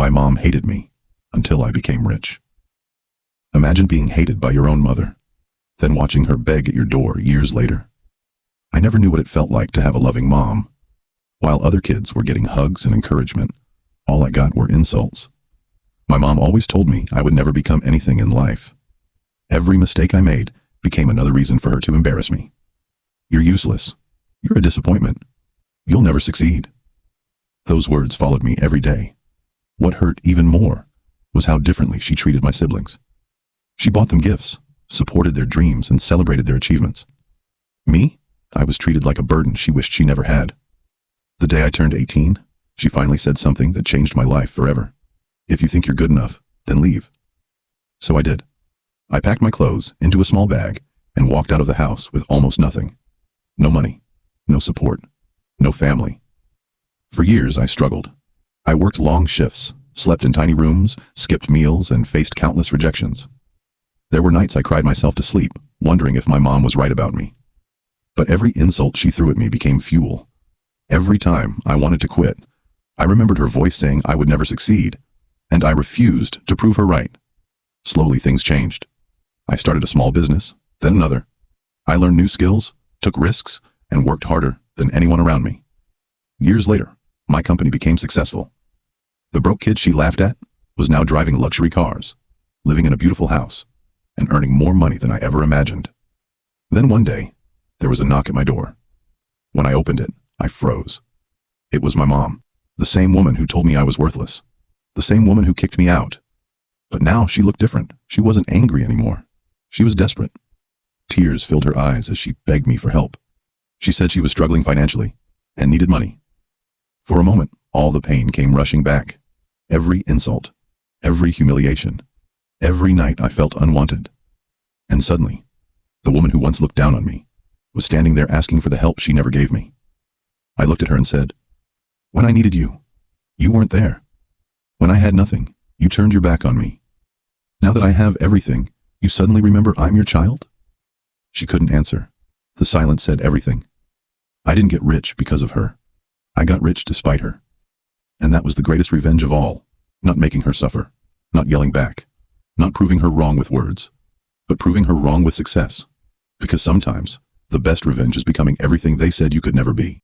My mom hated me until I became rich. Imagine being hated by your own mother, then watching her beg at your door years later. I never knew what it felt like to have a loving mom. While other kids were getting hugs and encouragement, all I got were insults. My mom always told me I would never become anything in life. Every mistake I made became another reason for her to embarrass me. You're useless. You're a disappointment. You'll never succeed. Those words followed me every day. What hurt even more was how differently she treated my siblings. She bought them gifts, supported their dreams, and celebrated their achievements. Me? I was treated like a burden she wished she never had. The day I turned 18, she finally said something that changed my life forever. If you think you're good enough, then leave. So I did. I packed my clothes into a small bag and walked out of the house with almost nothing. No money, no support, no family. For years I struggled. I worked long shifts, slept in tiny rooms, skipped meals, and faced countless rejections. There were nights I cried myself to sleep, wondering if my mom was right about me. But every insult she threw at me became fuel. Every time I wanted to quit, I remembered her voice saying I would never succeed, and I refused to prove her right. Slowly things changed. I started a small business, then another. I learned new skills, took risks, and worked harder than anyone around me. Years later, my company became successful. The broke kid she laughed at was now driving luxury cars, living in a beautiful house, and earning more money than I ever imagined. Then one day, there was a knock at my door. When I opened it, I froze. It was my mom, the same woman who told me I was worthless, the same woman who kicked me out. But now she looked different. She wasn't angry anymore. She was desperate. Tears filled her eyes as she begged me for help. She said she was struggling financially and needed money. For a moment, all the pain came rushing back. Every insult, every humiliation, every night I felt unwanted. And suddenly, the woman who once looked down on me was standing there asking for the help she never gave me. I looked at her and said, "When I needed you, you weren't there. When I had nothing, you turned your back on me. Now that I have everything, you suddenly remember I'm your child?" She couldn't answer. The silence said everything. I didn't get rich because of her. I got rich despite her. And that was the greatest revenge of all, not making her suffer, not yelling back, not proving her wrong with words, but proving her wrong with success. Because sometimes, the best revenge is becoming everything they said you could never be.